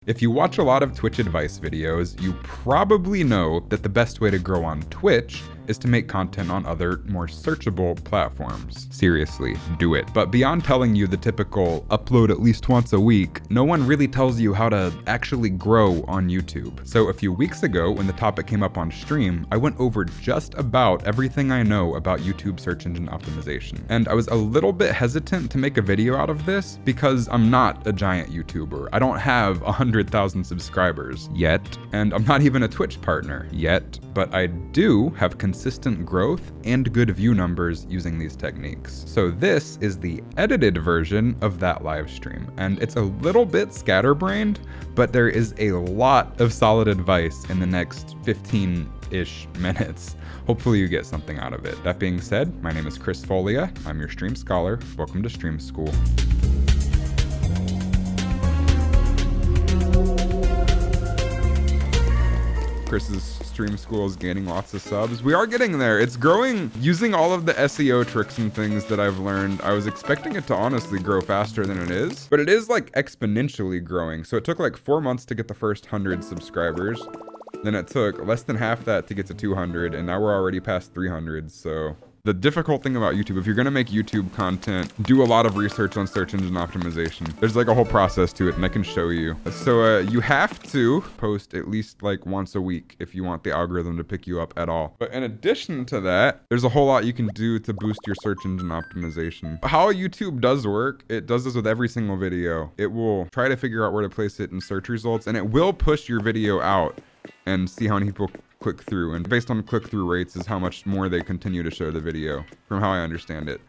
If you watch a lot of Twitch advice videos, you probably know that the best way to grow on Twitch is to make content on other, more searchable platforms. Seriously, do it. But beyond telling you the typical upload at least once a week, no one really tells you how to actually grow on YouTube. So a few weeks ago, when the topic came up on stream, I went over just about everything I know about YouTube search engine optimization. And I was a little bit hesitant to make a video out of this because I'm not a giant YouTuber. I don't have 100,000 subscribers yet, and I'm not even a Twitch partner yet, but I do have consistent growth and good view numbers using these techniques. So this is the edited version of that live stream, and it's a little bit scatterbrained, but there is a lot of solid advice in the next 15-ish minutes. Hopefully you get something out of it. That being said, my name is Chris Folea. I'm your stream scholar. Welcome to StreamSchool. Chris's StreamSchool is gaining lots of subs. We are getting there. It's growing using all of the SEO tricks and things that I've learned. I was expecting it to honestly grow faster than it is, but it is like exponentially growing. So it took like 4 months to get the first 100 subscribers. Then it took less than half that to get to 200, and now we're already past 300. So the difficult thing about YouTube, if you're gonna make YouTube content, do a lot of research on search engine optimization. There's like a whole process to it, and I can show you. So you have to post at least like once a week if you want the algorithm to pick you up at all. But in addition to that, there's a whole lot you can do to boost your search engine optimization. How YouTube does work, it does this with every single video. It will try to figure out where to place it in search results, and it will push your video out and see how many people click through, and based on click-through rates is how much more they continue to show the video, from how I understand it.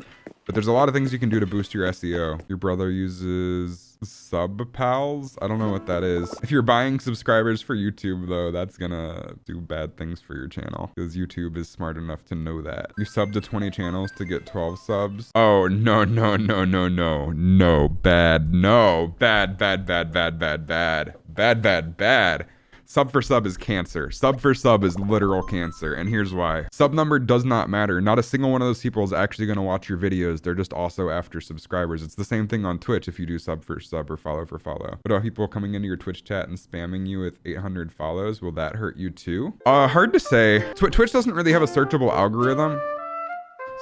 But there's a lot of things you can do to boost your SEO. Your brother uses SubPals? I don't know what that is. If you're buying subscribers for YouTube though, that's gonna do bad things for your channel, because YouTube is smart enough to know that. You sub to 20 channels to get 12 subs. Oh, no, no, no, no, no, no, bad, no, bad, bad, bad, bad, bad, bad, bad, bad, bad. Sub for sub is cancer. Sub for sub is literal cancer, and here's why. Sub number does not matter. Not a single one of those people is actually going to watch your videos. They're just also after subscribers. It's the same thing on Twitch if you do sub for sub or follow for follow. What about people coming into your Twitch chat and spamming you with 800 follows? Will that hurt you too? Hard to say. Twitch doesn't really have a searchable algorithm.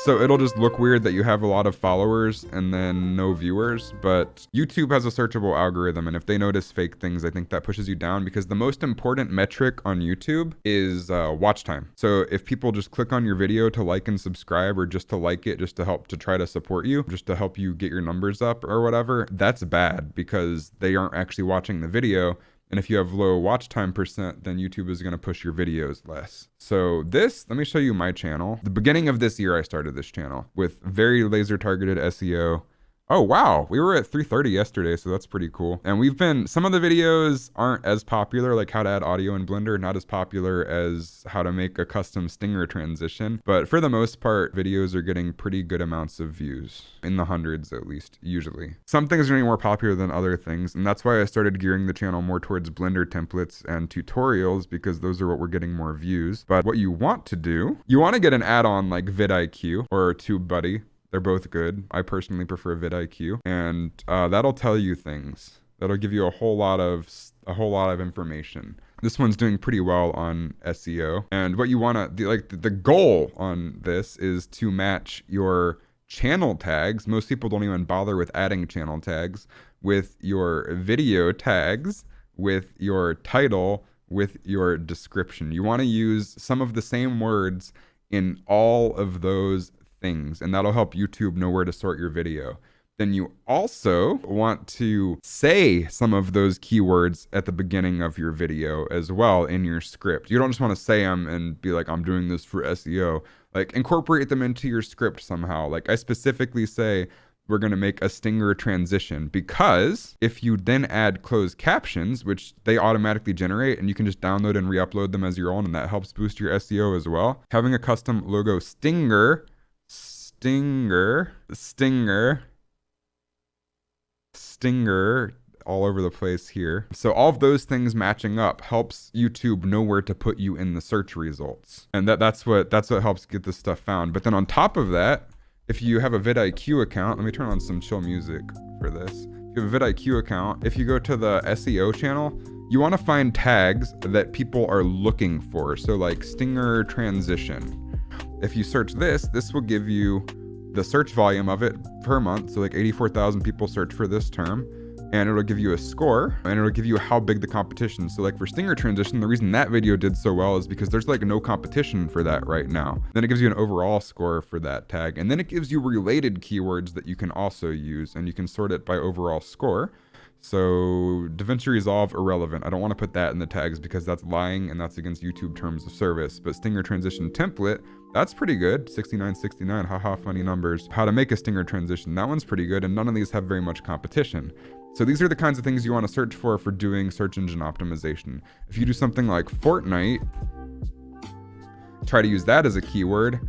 So it'll just look weird that you have a lot of followers and then no viewers, but YouTube has a searchable algorithm, and if they notice fake things, I think that pushes you down, because the most important metric on YouTube is watch time. So if people just click on your video to like and subscribe, or just to like it, just to help to try to support you, just to help you get your numbers up or whatever, that's bad because they aren't actually watching the video. And if you have low watch time percent, then YouTube is going to push your videos less. So let me show you my channel. The beginning of this year, I started this channel with very laser targeted SEO. Oh, wow. We were at 330 yesterday, so that's pretty cool. And some of the videos aren't as popular, like how to add audio in Blender, not as popular as how to make a custom stinger transition. But for the most part, videos are getting pretty good amounts of views, in the hundreds at least, usually. Some things are getting more popular than other things, and that's why I started gearing the channel more towards Blender templates and tutorials, because those are what we're getting more views. But what you want to do, you want to get an add-on like VidIQ or TubeBuddy. They're both good. I personally prefer VidIQ, and that'll tell you things. That'll give you a whole lot of information. This one's doing pretty well on SEO, and what you want to the goal on this is to match your channel tags. Most people don't even bother with adding channel tags, with your video tags, with your title, with your description. You want to use some of the same words in all of those things, and that'll help YouTube know where to sort your video. Then you also want to say some of those keywords at the beginning of your video as well in your script. You don't just want to say them and be like, I'm doing this for SEO. Like, incorporate them into your script somehow. Like, I specifically say, we're going to make a stinger transition, because if you then add closed captions, which they automatically generate, and you can just download and re-upload them as your own, and that helps boost your SEO as well. Having a custom logo stinger all over the place here. So all of those things matching up helps YouTube know where to put you in the search results. And that's what helps get this stuff found. But then on top of that, if you have a VidIQ account, let me turn on some chill music for this. If you VidIQ account, if you go to the SEO channel, you want to find tags that people are looking for. So like stinger transition. If you search this will give you the search volume of it per month. So like 84,000 people search for this term, and it'll give you a score, and it'll give you how big the competition. So like for stinger transition, the reason that video did so well is because there's like no competition for that right now. Then it gives you an overall score for that tag. And then it gives you related keywords that you can also use, and you can sort it by overall score. So DaVinci Resolve, irrelevant. I don't want to put that in the tags because that's lying and that's against YouTube terms of service. But stinger transition template, that's pretty good. 6969, haha, funny numbers. How to make a stinger transition, that one's pretty good, and none of these have very much competition. So these are the kinds of things you want to search for doing search engine optimization. If you do something like Fortnite, try to use that as a keyword,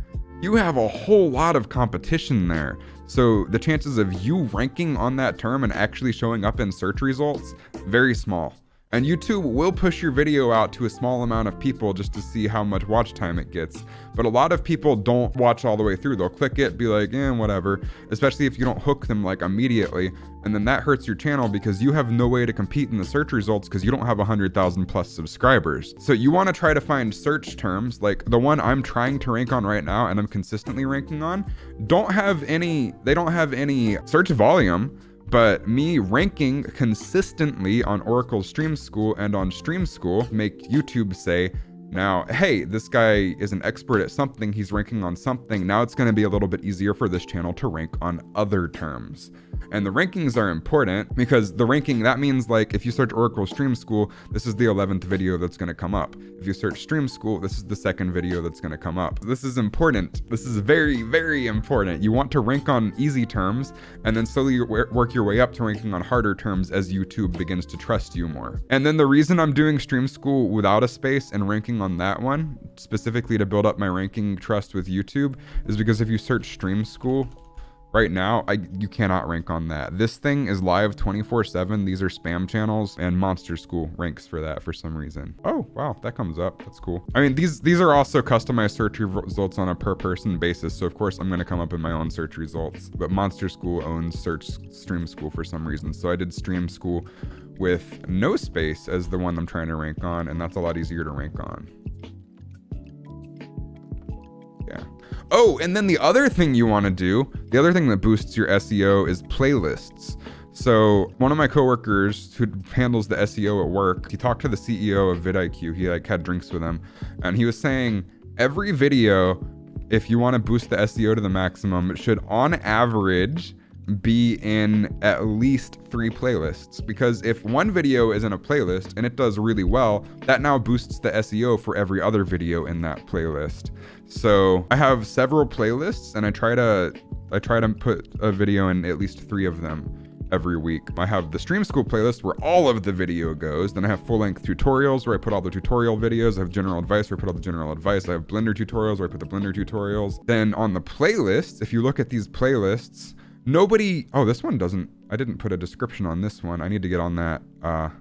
you have a whole lot of competition there. So the chances of you ranking on that term and actually showing up in search results, very small. And YouTube will push your video out to a small amount of people just to see how much watch time it gets. But a lot of people don't watch all the way through. They'll click it, be like, whatever. Especially if you don't hook them like immediately. And then that hurts your channel because you have no way to compete in the search results because you don't have 100,000 plus subscribers. So you want to try to find search terms like the one I'm trying to rank on right now and I'm consistently ranking on, they don't have any search volume. But me ranking consistently on Oracles StreamSchool and on StreamSchool make YouTube say, now, hey, this guy is an expert at something, he's ranking on something, now it's going to be a little bit easier for this channel to rank on other terms. And the rankings are important because the ranking, that means like if you search Oracle StreamSchool, this is the 11th video that's going to come up. If you search StreamSchool, this is the second video that's going to come up. This is important. This is very, very important. You want to rank on easy terms and then slowly work your way up to ranking on harder terms as YouTube begins to trust you more. And then the reason I'm doing StreamSchool without a space and ranking on that one, specifically to build up my ranking trust with YouTube, is because if you search StreamSchool, right now, you cannot rank on that. This thing is live 24/7. These are spam channels, and Monster School ranks for that for some reason. Oh, wow, that comes up. That's cool. I mean, these are also customized search results on a per person basis. So of course I'm going to come up in my own search results, but Monster School owns Search StreamSchool for some reason. So I did StreamSchool with no space as the one I'm trying to rank on, and that's a lot easier to rank on. Yeah. Oh, and then the other thing you want to do, the other thing that boosts your SEO is playlists. So one of my coworkers who handles the SEO at work, he talked to the CEO of VidIQ. He like had drinks with him, and he was saying every video, if you want to boost the SEO to the maximum, it should on average be in at least 3 playlists, because if one video is in a playlist and it does really well, that now boosts the SEO for every other video in that playlist. So I have several playlists, and I try to put a video in at least 3 of them every week. I have the StreamSchool playlist where all of the video goes. Then I have full-length tutorials where I put all the tutorial videos. I have general advice where I put all the general advice. I have Blender tutorials where I put the Blender tutorials. Then on the playlists, if you look at these playlists, this one doesn't, I didn't put a description on this one. I need to get on that.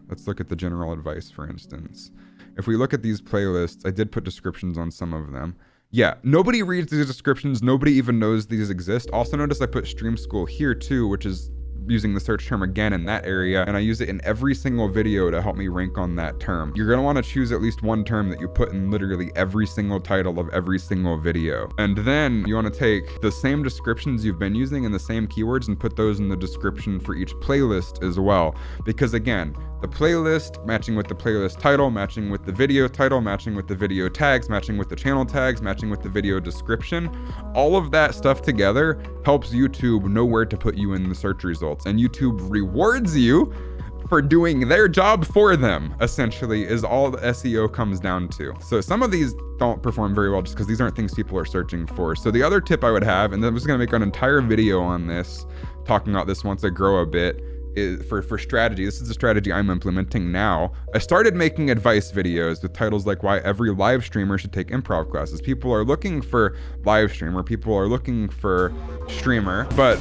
Let's look at the general advice, for instance. If we look at these playlists, I did put descriptions on some of them. Yeah, nobody reads these descriptions. Nobody even knows these exist. Also notice I put StreamSchool here too, which is using the search term again in that area, and I use it in every single video to help me rank on that term. You're gonna want to choose at least one term that you put in literally every single title of every single video. And then you want to take the same descriptions you've been using and the same keywords and put those in the description for each playlist as well. Because again, the playlist matching with the playlist title, matching with the video title, matching with the video tags, matching with the channel tags, matching with the video description, all of that stuff together helps YouTube know where to put you in the search results. And YouTube rewards you for doing their job for them, essentially, is all the SEO comes down to. So some of these don't perform very well just because these aren't things people are searching for. So the other tip I would have, and I'm just gonna make an entire video on this, talking about this once I grow a bit, is for strategy. This is a strategy I'm implementing now. I started making advice videos with titles like why every live streamer should take improv classes. People are looking for live streamer, people are looking for streamer, but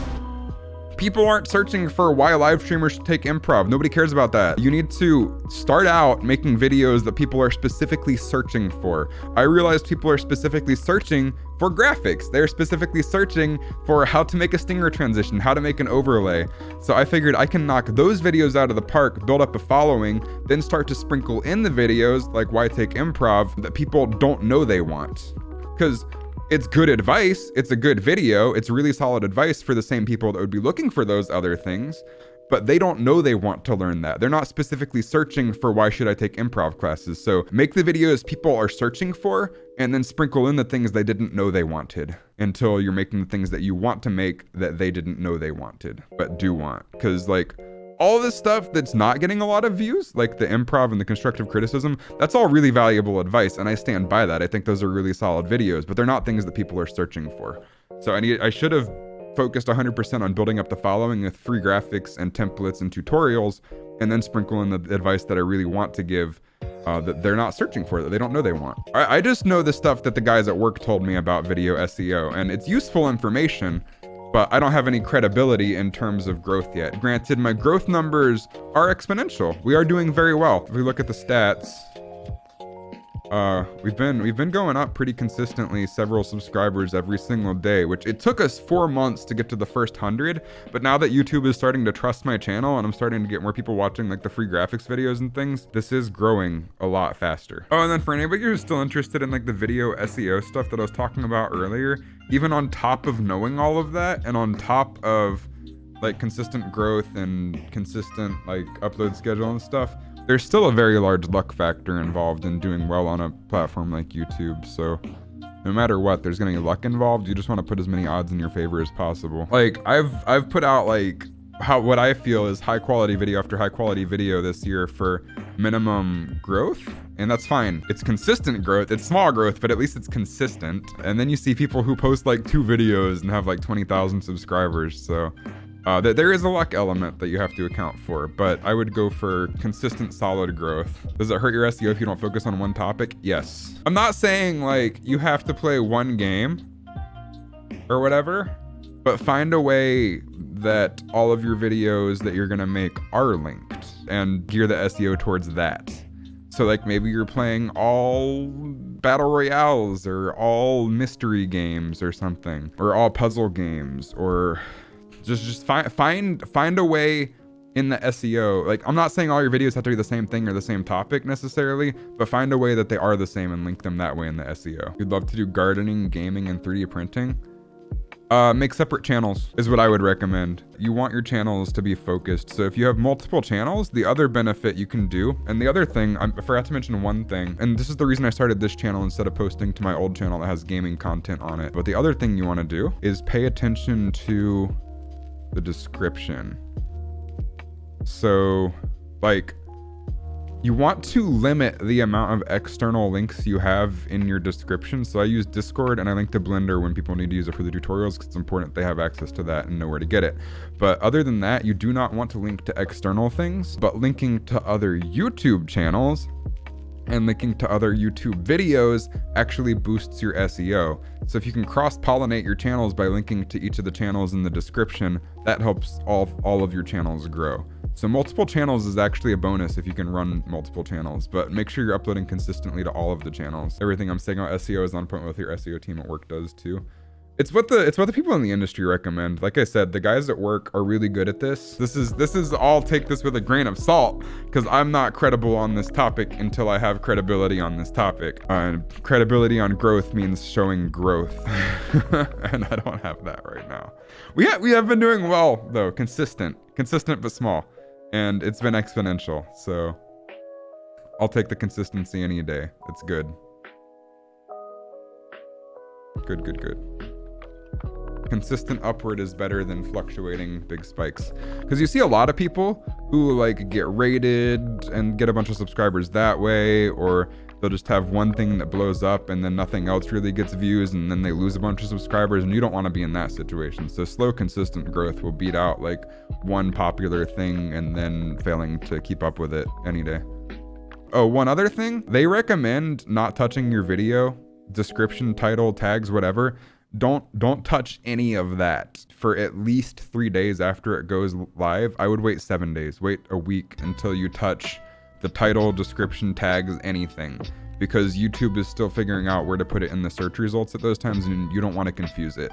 people aren't searching for why live streamers should take improv. Nobody cares about that. You need to start out making videos that people are specifically searching for. I realized people are specifically searching for graphics. They're specifically searching for how to make a stinger transition, how to make an overlay. So I figured I can knock those videos out of the park, build up a following, then start to sprinkle in the videos like Why Take Improv that people don't know they want. Because it's good advice, it's a good video, it's really solid advice for the same people that would be looking for those other things, but they don't know they want to learn that. They're not specifically searching for why should I take improv classes. So make the videos people are searching for, and then sprinkle in the things they didn't know they wanted until you're making the things that you want to make that they didn't know they wanted, but do want. Because like all this stuff that's not getting a lot of views, like the improv and the constructive criticism, that's all really valuable advice, and I stand by that. I think those are really solid videos, but they're not things that people are searching for. So I should have focused 100% on building up the following with free graphics and templates and tutorials, and then sprinkle in the advice that I really want to give that they're not searching for, that they don't know they want. I just know the stuff that the guys at work told me about video SEO, and it's useful information, but I don't have any credibility in terms of growth yet. Granted, my growth numbers are exponential. We are doing very well. If we look at the stats, we've been going up pretty consistently, several subscribers every single day, which it took us 4 months to get to the first 100. But now that YouTube is starting to trust my channel and I'm starting to get more people watching like the free graphics videos and things, this is growing a lot faster. Oh, and then for anybody who's still interested in like the video SEO stuff that I was talking about earlier, even on top of knowing all of that and on top of like consistent growth and consistent like upload schedule and stuff, there's still a very large luck factor involved in doing well on a platform like YouTube. So no matter what, there's gonna be luck involved. You just want to put as many odds in your favor as possible. Like I've put out like what I feel is high quality video after high quality video this year for minimum growth, and that's fine. It's consistent growth. It's small growth, but at least it's consistent. And then you see people who post like 2 videos and have like 20,000 subscribers. So there is a luck element that you have to account for, but I would go for consistent, solid growth. Does it hurt your SEO if you don't focus on one topic? Yes. I'm not saying like you have to play one game or whatever, but find a way that all of your videos that you're gonna make are linked and gear the SEO towards that. So like maybe you're playing all battle royales or all mystery games or something, or all puzzle games, or just find a way in the SEO. Like I'm not saying all your videos have to be the same thing or the same topic necessarily, but find a way that they are the same and link them that way in the SEO. You'd love to do gardening, gaming, and 3D printing. Make separate channels is what I would recommend. You want your channels to be focused. So if you have multiple channels, the other benefit you can do, and the other thing, I forgot to mention one thing, and this is the reason I started this channel instead of posting to my old channel that has gaming content on it. But the other thing you want to do is pay attention to the description. So like you want to limit the amount of external links you have in your description. So I use Discord and I link to Blender when people need to use it for the tutorials because it's important they have access to that and know where to get it. But other than that, you do not want to link to external things, but linking to other YouTube channels and linking to other YouTube videos actually boosts your SEO. So if you can cross-pollinate your channels by linking to each of the channels in the description, that helps all of your channels grow. So multiple channels is actually a bonus if you can run multiple channels, but make sure you're uploading consistently to all of the channels. Everything I'm saying about SEO is on point with your SEO team at work does too. It's what the people in the industry recommend. Like I said, the guys at work are really good at this. This is all, take this with a grain of salt, because I'm not credible on this topic until I have credibility on this topic. And credibility on growth means showing growth, and I don't have that right now. We have been doing well though, consistent but small, and it's been exponential. So I'll take the consistency any day. It's good. Good. Consistent upward is better than fluctuating big spikes, because you see a lot of people who like get rated and get a bunch of subscribers that way, or they'll just have one thing that blows up and then nothing else really gets views, and then they lose a bunch of subscribers, and you don't want to be in that situation. So slow, consistent growth will beat out like one popular thing and then failing to keep up with it any day. Oh, one other thing, they recommend not touching your video description, title, tags, whatever. Don't touch any of that for at least 3 days after it goes live. I would wait 7 days, wait a week until you touch the title, description, tags, anything. because YouTube is still figuring out where to put it in the search results at those times, and you don't want to confuse it.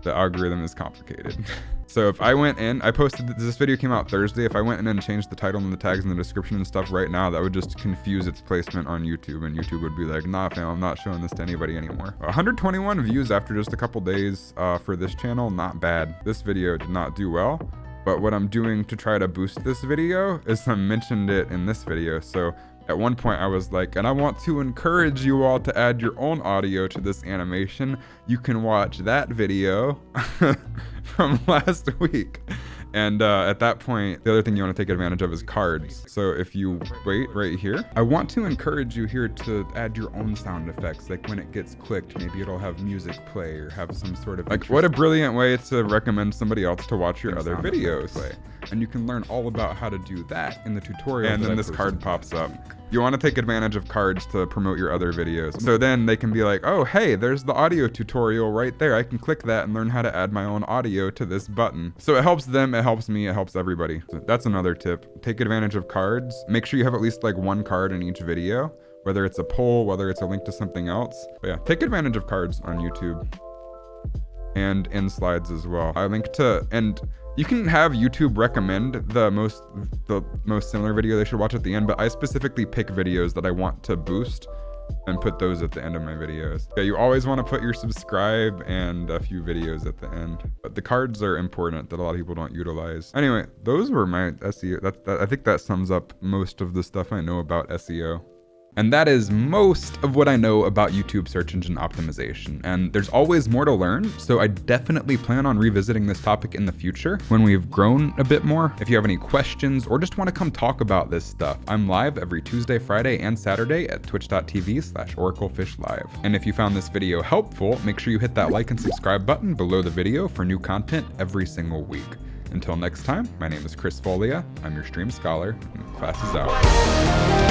The algorithm is complicated. So if I went in, I posted, this video came out Thursday. If I went in and changed the title and the tags and the description and stuff right now, that would just confuse its placement on YouTube, and YouTube would be like, nah fam, I'm not showing this to anybody anymore. 121 views after just a couple days for this channel, not bad. This video did not do well, but what I'm doing to try to boost this video is I mentioned it in this video. So at one point I was like, and I want to encourage you all to add your own audio to this animation. You can watch that video from last week. And at that point, the other thing you want to take advantage of is cards. So if you wait right here, I want to encourage you here to add your own sound effects. Like when it gets clicked, maybe it'll have music play or have some sort of, like, what a brilliant way to recommend somebody else to watch your other videos. And you can learn all about how to do that in the tutorial. And then this card pops up. You want to take advantage of cards to promote your other videos. So then they can be like, oh, hey, there's the audio tutorial right there. I can click that and learn how to add my own audio to this button. So it helps them, it helps me, it helps everybody. So that's another tip. Take advantage of cards. Make sure you have at least like one card in each video, whether it's a poll, whether it's a link to something else. But yeah, take advantage of cards on YouTube and in slides as well. I link to, and you can have YouTube recommend the most similar video they should watch at the end, but I specifically pick videos that I want to boost and put those at the end of my videos. Yeah, you always want to put your subscribe and a few videos at the end, but the cards are important that a lot of people don't utilize. Anyway, those were my SEO. I think that sums up most of the stuff I know about SEO. And that is most of what I know about YouTube search engine optimization. And there's always more to learn, so I definitely plan on revisiting this topic in the future when we've grown a bit more. If you have any questions or just want to come talk about this stuff, I'm live every Tuesday, Friday, and Saturday at twitch.tv/oraclefishlive. And if you found this video helpful, make sure you hit that like and subscribe button below the video for new content every single week. Until next time, my name is Chris Folea, I'm your stream scholar, and class is out.